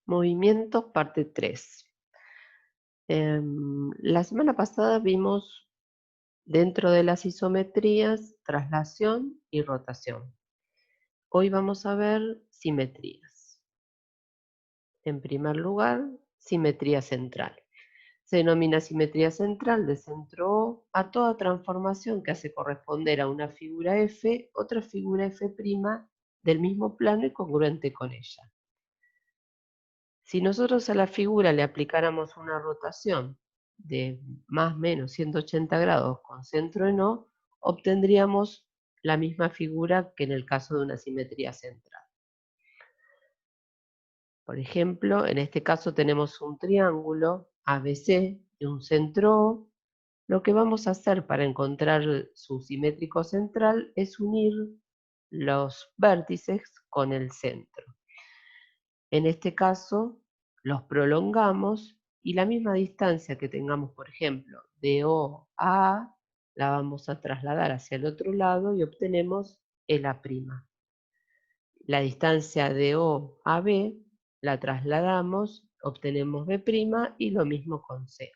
Movimientos, parte 3. La semana pasada vimos dentro de las isometrías traslación y rotación. Hoy vamos a ver simetrías. En primer lugar, simetría central. Se denomina simetría central de centro O a toda transformación que hace corresponder a una figura F, otra figura F' del mismo plano y congruente con ella. Si nosotros a la figura le aplicáramos una rotación de más o menos 180 grados con centro en O, obtendríamos la misma figura que en el caso de una simetría central. Por ejemplo, en este caso tenemos un triángulo ABC y un centro O. Lo que vamos a hacer para encontrar su simétrico central es unir los vértices con el centro. En este caso, los prolongamos y la misma distancia que tengamos, por ejemplo, de O a A, la vamos a trasladar hacia el otro lado y obtenemos el A'. La distancia de O a B la trasladamos, obtenemos B' y lo mismo con C.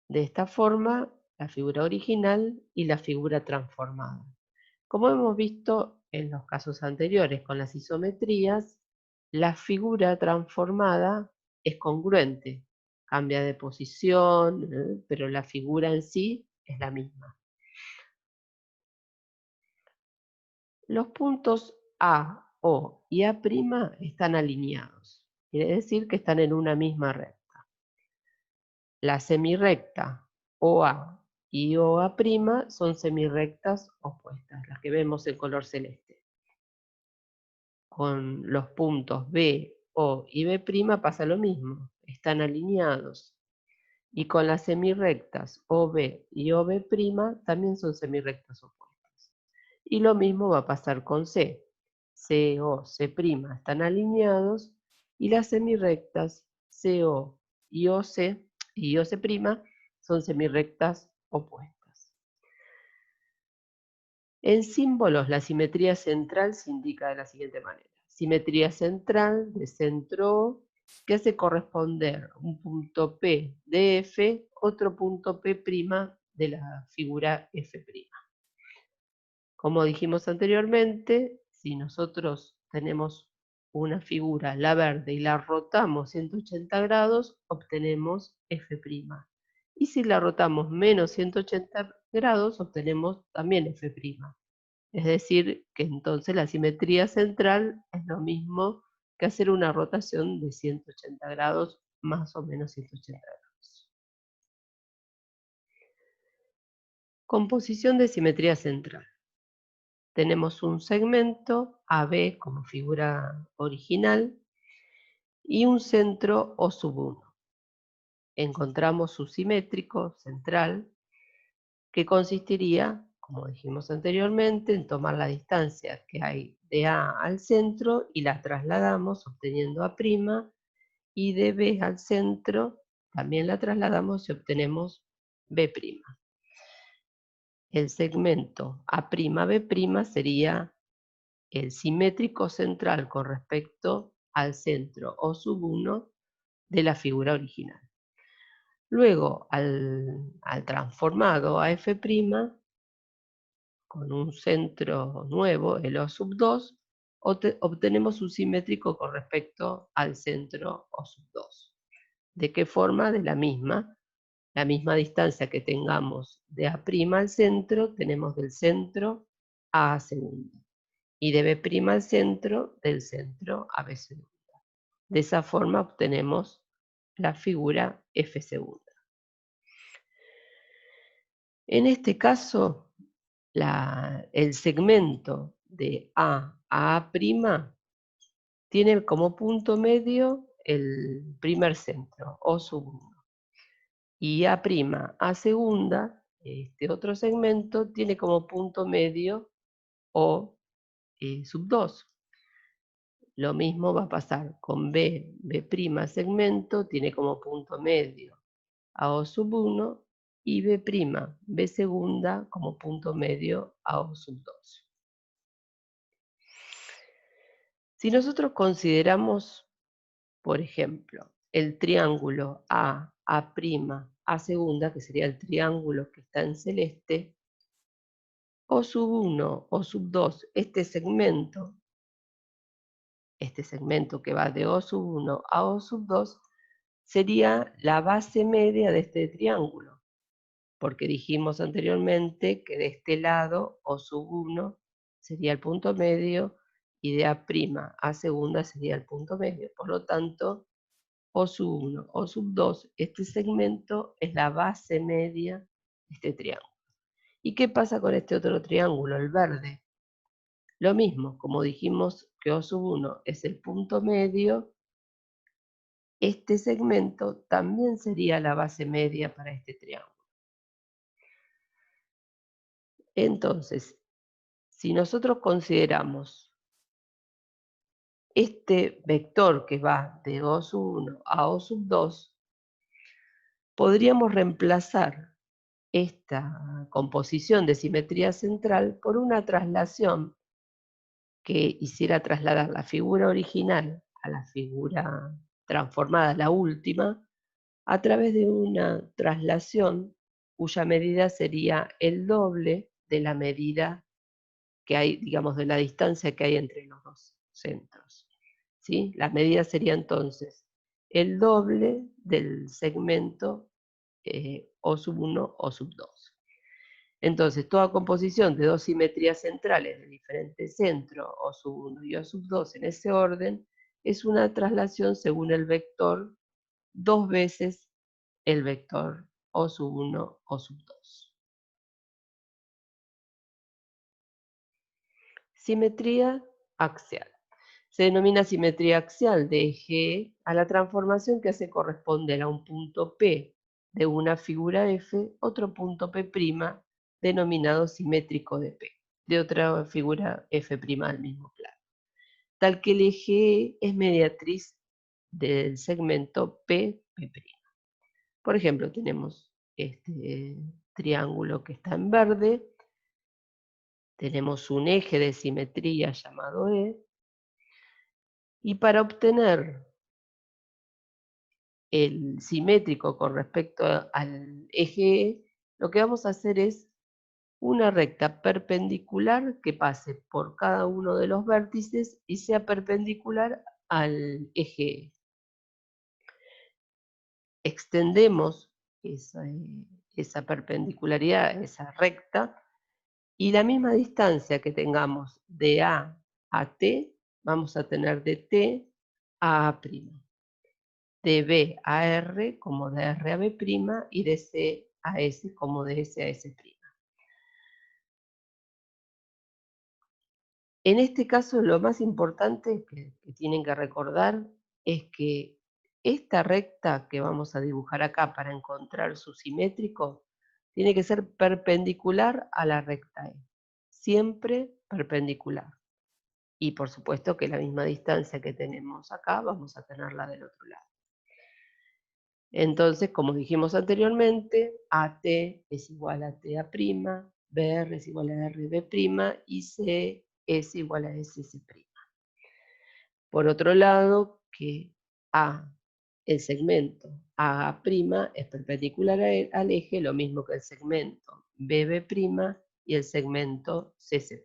De esta forma, la figura original y la figura transformada. Como hemos visto en los casos anteriores con las isometrías, la figura transformada es congruente, cambia de posición, pero la figura en sí es la misma. Los puntos A, O y A' están alineados, quiere decir que están en una misma recta. La semirrecta OA y OA' son semirrectas opuestas, las que vemos en color celeste. Con los puntos B, O y B' pasa lo mismo, están alineados. Y con las semirrectas OB y OB' también son semirrectas opuestas. Y lo mismo va a pasar con C. C, O, C' están alineados y las semirrectas CO y OC y OC' son semirrectas opuestas. En símbolos, la simetría central se indica de la siguiente manera. Simetría central de centro O que hace corresponder un punto P de F, otro punto P' de la figura F'. Como dijimos anteriormente, si nosotros tenemos una figura, la verde, y la rotamos 180 grados, obtenemos F'. Y si la rotamos menos 180 grados, obtenemos también F'. Es decir, que entonces la simetría central es lo mismo que hacer una rotación de 180 grados, más o menos 180 grados. Composición de simetría central. Tenemos un segmento AB como figura original y un centro O1. Encontramos su simétrico central, que consistiría, como dijimos anteriormente, en tomar la distancia que hay de A al centro y la trasladamos obteniendo A', y de B al centro también la trasladamos y obtenemos B'. El segmento A'B' sería el simétrico central con respecto al centro O1 de la figura original. Luego, al transformado a F', con un centro nuevo, el O2, obtenemos un simétrico con respecto al centro O2. ¿De qué forma? De la misma distancia que tengamos de A' al centro, tenemos del centro a segunda. Y de B' al centro, del centro a B segunda. De esa forma obtenemos la figura F segunda. En este caso, el segmento de A a A' tiene como punto medio el primer centro, O1. Y A' a segunda, este otro segmento, tiene como punto medio O2. Lo mismo va a pasar con B', B' segmento, tiene como punto medio a O1 y B', B segunda como punto medio a O2. Si nosotros consideramos Por ejemplo, el triángulo A', A segunda, que sería el triángulo que está en celeste, O1, O2, este segmento que va de O1 a O2, sería la base media de este triángulo, porque dijimos anteriormente que de este lado O1 sería el punto medio y de A' segunda sería el punto medio. Por lo tanto, O1, O2, este segmento es la base media de este triángulo. ¿Y qué pasa con este otro triángulo, el verde? Lo mismo, como dijimos que O1 es el punto medio, este segmento también sería la base media para este triángulo. Entonces, si nosotros consideramos este vector que va de O1 a O2, podríamos reemplazar esta composición de simetría central por una traslación que hiciera trasladar la figura original a la figura transformada, la última, a través de una traslación cuya medida sería el doble de la medida que hay, digamos, de la distancia que hay entre los dos centros, ¿sí? La medida sería entonces el doble del segmento O1, O2. Entonces, toda composición de dos simetrías centrales de diferentes centros, O1 y O2 en ese orden, es una traslación según el vector dos veces el vector O1, O2. Simetría axial. Se denomina simetría axial de eje a la transformación que hace corresponder a un punto P de una figura F, otro punto P' denominado simétrico de P, de otra figura F' al mismo plano, tal que el eje E es mediatriz del segmento P'. Por ejemplo, tenemos este triángulo que está en verde, tenemos un eje de simetría llamado E, y para obtener el simétrico con respecto al eje E, lo que vamos a hacer es una recta perpendicular que pase por cada uno de los vértices y sea perpendicular al eje E. Extendemos esa perpendicularidad, esa recta, y la misma distancia que tengamos de A a T, vamos a tener de T a A', de B a R como de R a B', y de C a S como de S a S'. En este caso, lo más importante que tienen que recordar es que esta recta que vamos a dibujar acá para encontrar su simétrico, tiene que ser perpendicular a la recta E, siempre perpendicular. Y por supuesto que la misma distancia que tenemos acá, vamos a tenerla del otro lado. Entonces, como dijimos anteriormente, AT es igual a TA', BR es igual a RB', y C es igual a SS'. Por otro lado, que el segmento AA' es perpendicular al eje, lo mismo que el segmento BB' y el segmento CC'.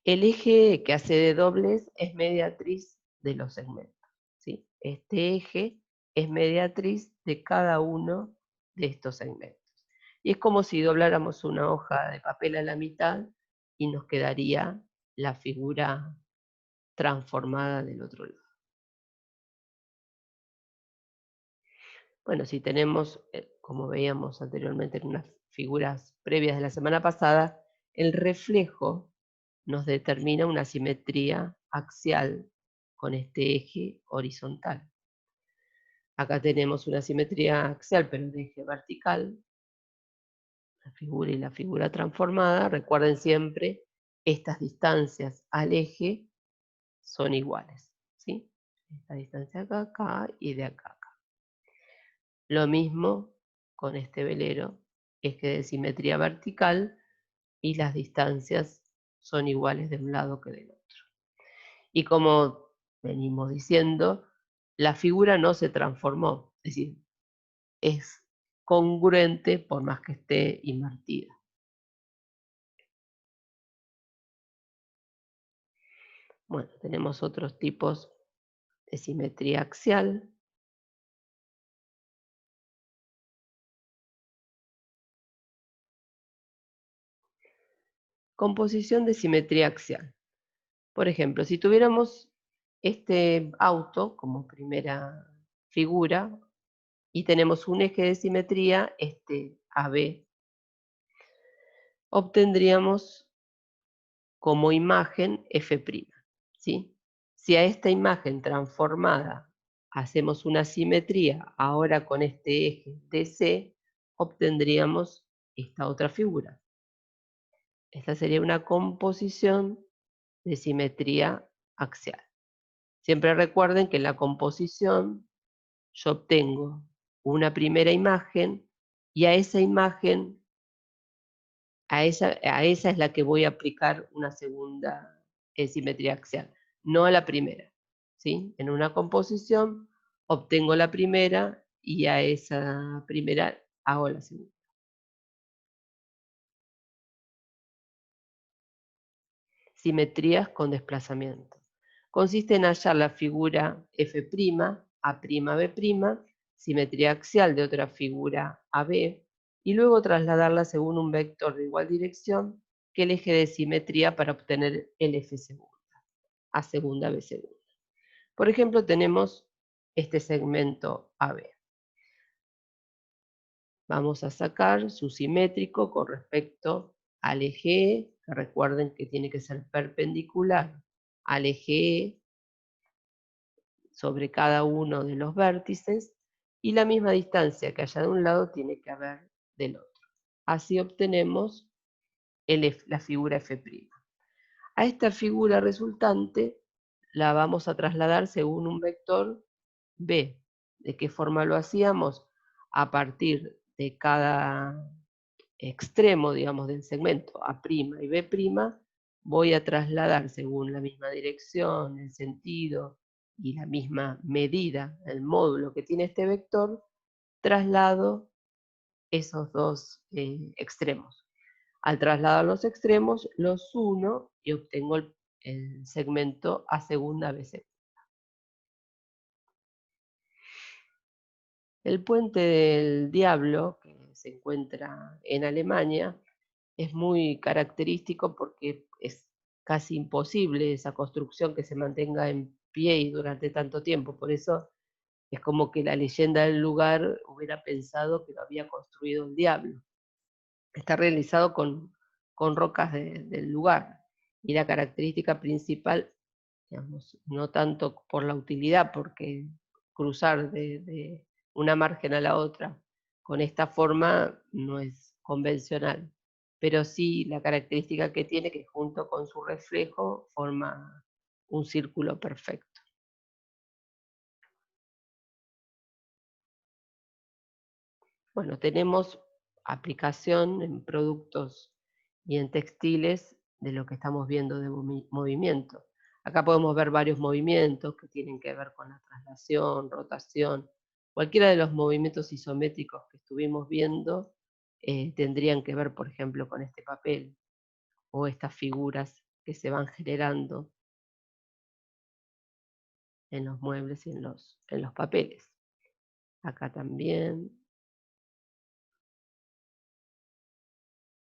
El eje que hace de doblez es mediatriz de los segmentos, ¿sí? Este eje es mediatriz de cada uno de estos segmentos. Y es como si dobláramos una hoja de papel a la mitad y nos quedaría la figura transformada del otro lado. Bueno, si tenemos, como veíamos anteriormente en unas figuras previas de la semana pasada, el reflejo nos determina una simetría axial con este eje horizontal. Acá tenemos una simetría axial, pero de eje vertical, la figura y la figura transformada. Recuerden siempre, estas distancias al eje son iguales, ¿sí? Esta distancia acá, acá y de acá, acá. Lo mismo con este velero, eje de simetría vertical, y las distancias son iguales de un lado que del otro. Y como venimos diciendo, la figura no se transformó, es decir, es congruente por más que esté invertida. Bueno, tenemos otros tipos de simetría axial. Composición de simetría axial. Por ejemplo, si tuviéramos este auto como primera figura y tenemos un eje de simetría, este AB, obtendríamos como imagen F', ¿sí? Si a esta imagen transformada hacemos una simetría ahora con este eje DC, obtendríamos esta otra figura. Esta sería una composición de simetría axial. Siempre recuerden que en la composición yo obtengo una primera imagen y a esa imagen, a esa es la que voy a aplicar una segunda simetría axial, no a la primera, ¿sí? En una composición obtengo la primera y a esa primera hago la segunda. Simetrías con desplazamiento. Consiste en hallar la figura F', A'B', simetría axial de otra figura AB, y luego trasladarla según un vector de igual dirección que el eje de simetría para obtener el F segunda, A segunda, B segunda. Por ejemplo, tenemos este segmento AB. Vamos a sacar su simétrico con respecto al eje E, que recuerden que tiene que ser perpendicular al eje E sobre cada uno de los vértices, y la misma distancia que haya de un lado tiene que haber del otro. Así obtenemos la figura F'. A esta figura resultante la vamos a trasladar según un vector B. ¿De qué forma lo hacíamos? A partir de cada extremo, digamos, del segmento A' y B', voy a trasladar según la misma dirección, el sentido y la misma medida, el módulo que tiene este vector, traslado esos dos extremos. Al trasladar los extremos, los uno y obtengo el segmento A segunda, B segunda. El Puente del Diablo, que se encuentra en Alemania, es muy característico porque es casi imposible esa construcción que se mantenga en pie y durante tanto tiempo. Por eso es como que la leyenda del lugar hubiera pensado que lo había construido el diablo. Está realizado con rocas del lugar y la característica principal, digamos, no tanto por la utilidad, porque cruzar de una margen a la otra con esta forma no es convencional, pero sí la característica que tiene que junto con su reflejo forma un círculo perfecto. Bueno, tenemos aplicación en productos y en textiles de lo que estamos viendo de movimiento. Acá podemos ver varios movimientos que tienen que ver con la traslación, rotación. Cualquiera de los movimientos isométricos que estuvimos viendo tendrían que ver, por ejemplo, con este papel o estas figuras que se van generando en los muebles y en los papeles. Acá también.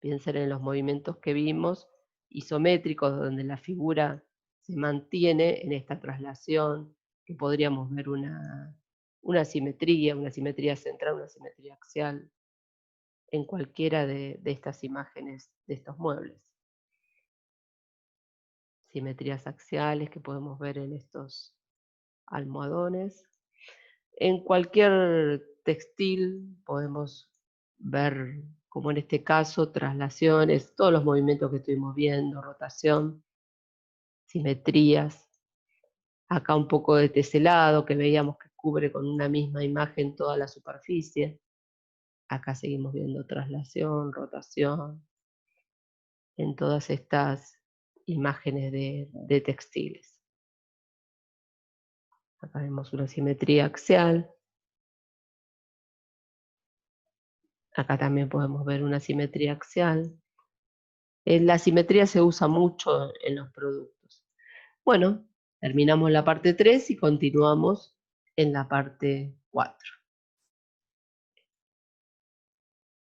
Piensen en los movimientos que vimos, isométricos, donde la figura se mantiene en esta traslación, que podríamos ver una simetría central, una simetría axial, en cualquiera de estas imágenes de estos muebles. Simetrías axiales que podemos ver en estos almohadones. En cualquier textil podemos ver, como en este caso, traslaciones, todos los movimientos que estuvimos viendo, rotación, simetrías. Acá un poco de teselado que veíamos que cubre con una misma imagen toda la superficie. Acá seguimos viendo traslación, rotación, en todas estas imágenes de textiles. Acá vemos una simetría axial. Acá también podemos ver una simetría axial. La simetría se usa mucho en los productos. Bueno, terminamos la parte 3 y continuamos en la parte 4.